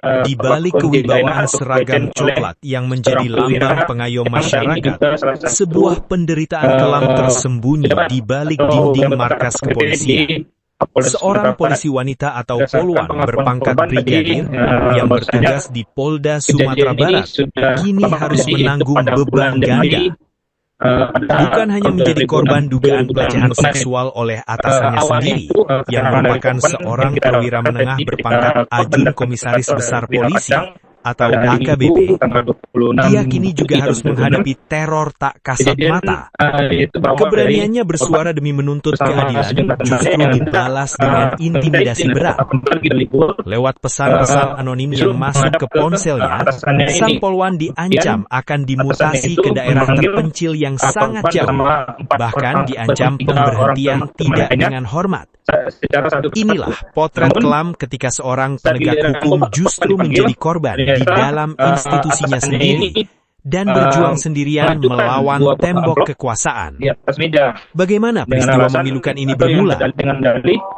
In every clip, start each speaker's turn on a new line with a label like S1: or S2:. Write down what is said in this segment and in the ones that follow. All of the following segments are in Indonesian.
S1: Di balik kewibawaan seragam coklat yang menjadi lambang pengayom masyarakat, sebuah penderitaan kelam tersembunyi di balik dinding markas kepolisian. Seorang polisi wanita atau polwan berpangkat brigadir yang bertugas di Polda Sumatera Barat kini harus menanggung beban ganda. Bukan hanya menjadi korban dugaan pelecehan seksual oleh atasannya sendiri, yang merupakan seorang perwira menengah berpangkat ajun komisaris besar polisi atau AKBP, dia kini juga harus menghadapi teror tak kasat mata. Keberaniannya bersuara demi menuntut keadilan justru dibalas dengan intimidasi berat. Lewat pesan-pesan anonim yang masuk ke ponselnya, sang polwan diancam akan dimutasi ke daerah terpencil yang sangat jauh, bahkan diancam pemberhentian tidak dengan hormat. Inilah potret kelam ketika seorang penegak hukum justru menjadi korban di dalam institusinya sendiri dan berjuang sendirian melawan tembok kekuasaan. Bagaimana peristiwa memilukan ini bermula?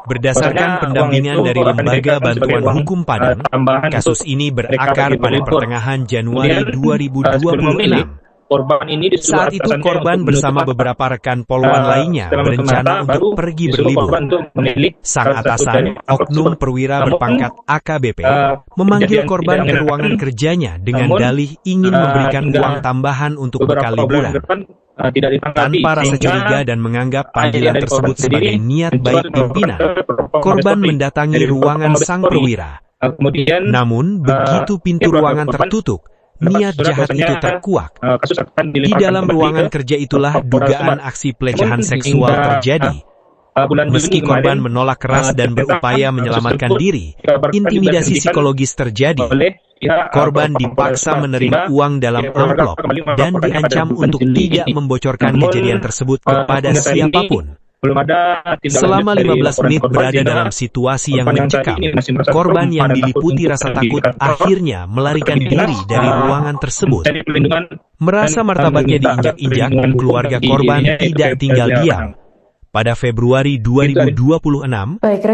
S1: Berdasarkan pendampingan dari Lembaga Bantuan Hukum Padang, kasus ini berakar pada pertengahan Januari 2026. Saat itu korban bersama beberapa rekan polwan lainnya berencana untuk pergi berlibur. Sang atasan, oknum perwira berpangkat AKBP, memanggil korban ke ruangan kerjanya dengan dalih ingin memberikan uang tambahan untuk bekal liburan. Tanpa rasa curiga dan menganggap panggilan tersebut sebagai niat baik pimpinan, korban mendatangi ruangan sang perwira. Namun, begitu pintu ruangan tertutup, niat jahat itu terkuak. Di dalam ruangan kerja itulah dugaan aksi pelecehan seksual terjadi. Meski korban menolak keras dan berupaya menyelamatkan diri, intimidasi psikologis terjadi. Korban dipaksa menerima uang dalam amplop dan diancam untuk tidak membocorkan kejadian tersebut kepada siapapun. Selama 15 menit berada dalam situasi yang mencekam, korban yang diliputi rasa takut akhirnya melarikan diri dari ruangan tersebut. Merasa martabatnya diinjak-injak, keluarga korban tidak tinggal diam. Pada Februari 2026,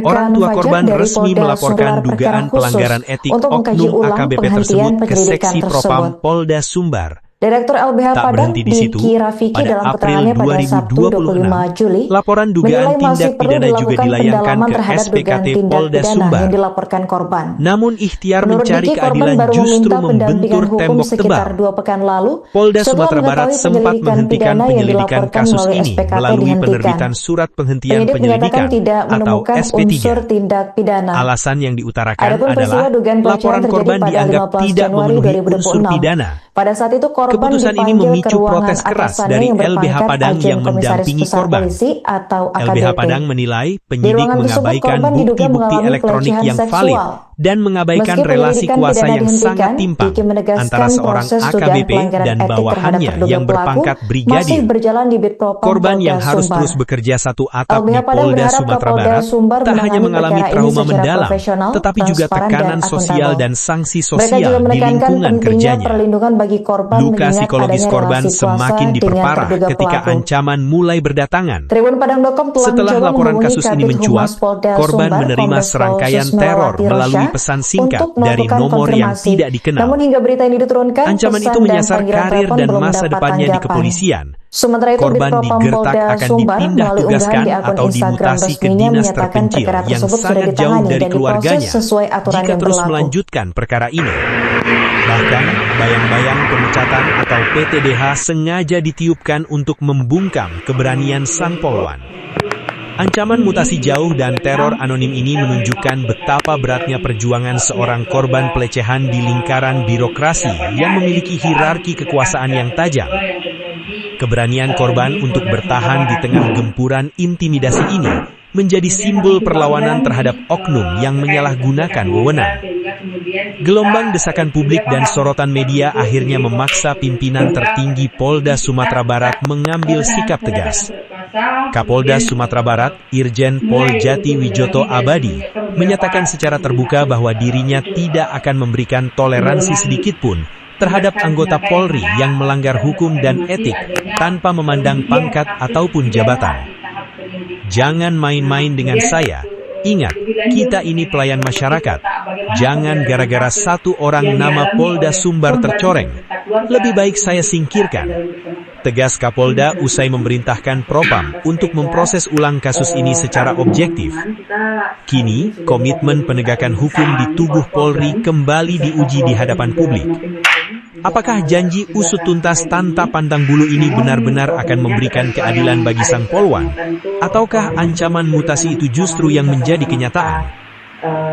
S1: orang tua korban resmi melaporkan dugaan pelanggaran etik oknum AKBP tersebut ke Seksi Propam Polda Sumbar.
S2: Direktur LBH Padang,
S1: Diki
S2: Rafiki,
S1: pada
S2: dalam
S1: April
S2: keterangannya pada Sabtu 25 Juli,
S1: laporan dugaan tindak pidana juga dilayangkan ke SPKT Polda Sumbar.
S2: Yang dilaporkan korban.
S1: Namun ikhtiar
S2: Menurut
S1: mencari
S2: Diki,
S1: keadilan
S2: baru
S1: justru
S2: meminta
S1: membentur
S2: pendampingan
S1: tembok
S2: hukum sekitar
S1: tebal.
S2: 2 pekan lalu,
S1: Polda
S2: setelah
S1: Sumatera Barat
S2: mengetahui
S1: sempat
S2: penyelidikan
S1: menghentikan
S2: pidana yang
S1: penyelidikan
S2: dilaporkan
S1: kasus
S2: melalui
S1: ini
S2: SPKT
S1: melalui
S2: dihentikan.
S1: penerbitan surat penghentian
S2: Penyidik menyatakan
S1: penyelidikan
S2: tidak
S1: atau
S2: menemukan unsur
S1: SP3.
S2: tindak pidana.
S1: Alasan yang diutarakan
S2: Adapun
S1: adalah
S2: peristiwa dugaan pelecehan
S1: laporan
S2: terjadi
S1: korban
S2: pada
S1: dianggap
S2: 15
S1: tidak
S2: Januari
S1: memenuhi unsur
S2: 2026.
S1: pidana.
S2: Pada saat itu korban
S1: Keputusan ini
S2: dipanggil ke
S1: memicu
S2: ruangan
S1: protes keras
S2: atasannya
S1: dari
S2: yang
S1: LBH
S2: berpangkat
S1: Padang
S2: Ajun
S1: yang
S2: Komisaris
S1: mendampingi
S2: Besar
S1: korban.
S2: Polisi atau AKBP.
S1: LBH Padang menilai
S2: Di
S1: penyidik
S2: ruangan tersebut
S1: mengabaikan
S2: korban diduga
S1: bukti-bukti
S2: mengalami
S1: elektronik
S2: pelecehan
S1: yang
S2: seksual.
S1: valid dan mengabaikan
S2: Meski
S1: relasi
S2: penyelidikan
S1: kuasa
S2: pidana
S1: yang sangat
S2: dihentikan,
S1: timpang
S2: Diki menegaskan
S1: antara seorang
S2: proses dugaan
S1: AKBP
S2: pelanggaran
S1: dan
S2: etik terhadap
S1: bawahannya
S2: terduga
S1: yang
S2: pelaku
S1: berpangkat
S2: masih
S1: brigadir.
S2: berjalan di Bitpropam
S1: Korban
S2: Polda
S1: yang harus
S2: Sumbar.
S1: terus bekerja satu atap di
S2: LBH Padang
S1: Polda
S2: berharap
S1: Sumatera
S2: Kapolda
S1: Barat
S2: Sumbar
S1: tak hanya
S2: menangani
S1: mengalami
S2: perkara ini
S1: trauma
S2: secara
S1: mendalam,
S2: profesional,
S1: tetapi juga
S2: transparan,
S1: tekanan
S2: dan
S1: sosial
S2: akuntabel.
S1: dan sanksi
S2: Mereka
S1: sosial
S2: juga
S1: di
S2: menekankan
S1: lingkungan
S2: pentingnya
S1: kerjanya.
S2: perlindungan bagi korban
S1: Luka
S2: mengingat
S1: psikologis
S2: adanya
S1: korban
S2: relasi kuasa
S1: semakin
S2: dengan
S1: diperparah
S2: terduga
S1: ketika
S2: pelaku.
S1: ancaman mulai berdatangan.
S2: Tribunpadang.com telah
S1: Setelah
S2: mencoba
S1: laporan
S2: menghubungi
S1: kasus ini
S2: Kabid
S1: mencuat,
S2: Humas Polda
S1: korban
S2: Sumbar,
S1: menerima
S2: Kombes Pol
S1: serangkaian teror
S2: Susmawati
S1: melalui
S2: Rosya,
S1: pesan singkat
S2: untuk
S1: dari
S2: melakukan
S1: nomor yang
S2: konfirmasi.
S1: tidak dikenal.
S2: Namun hingga berita ini diturunkan,
S1: Ancaman
S2: pesan
S1: itu
S2: dan
S1: menyasar
S2: panggilan
S1: karir
S2: telepon
S1: dan
S2: belum
S1: masa
S2: mendapat
S1: depannya di
S2: tanggapan.
S1: kepolisian.
S2: Sementara itu,
S1: Korban
S2: Bitpropam
S1: digertak
S2: Polda
S1: akan
S2: Sumbar
S1: dipindah
S2: melalui unggahan
S1: tugaskan
S2: di akun
S1: atau
S2: Instagram
S1: dimutasi ke
S2: resminya
S1: dinas
S2: menyatakan
S1: terpencil
S2: perkara
S1: yang
S2: tersebut sudah
S1: sangat jauh
S2: ditangani
S1: dari
S2: dan diproses
S1: keluarganya
S2: sesuai aturan
S1: jika
S2: yang
S1: terus
S2: berlaku.
S1: melanjutkan perkara ini. Bahkan, bayang-bayang pemecatan atau PTDH sengaja ditiupkan untuk membungkam keberanian sang polwan. Ancaman mutasi jauh dan teror anonim ini menunjukkan betapa beratnya perjuangan seorang korban pelecehan di lingkaran birokrasi yang memiliki hierarki kekuasaan yang tajam. Keberanian korban untuk bertahan di tengah gempuran intimidasi ini menjadi simbol perlawanan terhadap oknum yang menyalahgunakan wewenang. Gelombang desakan publik dan sorotan media akhirnya memaksa pimpinan tertinggi Polda Sumatera Barat mengambil sikap tegas. Kapolda Sumatera Barat, Irjen Pol Jati Wijoto Abadi, menyatakan secara terbuka bahwa dirinya tidak akan memberikan toleransi sedikitpun terhadap anggota Polri yang melanggar hukum dan etik tanpa memandang pangkat ataupun jabatan. Jangan main-main dengan saya, Ingat, kita ini pelayan masyarakat. Jangan gara-gara satu orang nama Polda Sumbar tercoreng. Lebih baik saya singkirkan. Tegas Kapolda usai memerintahkan Propam untuk memproses ulang kasus ini secara objektif. Kini, komitmen penegakan hukum di tubuh Polri kembali diuji di hadapan publik. Apakah janji usut tuntas tanpa pandang bulu ini benar-benar akan memberikan keadilan bagi sang polwan? Ataukah ancaman mutasi itu justru yang menjadi kenyataan?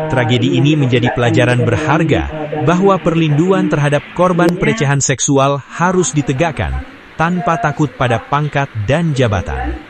S1: Tragedi ini menjadi pelajaran berharga bahwa perlindungan terhadap korban pelecehan seksual harus ditegakkan tanpa takut pada pangkat dan jabatan.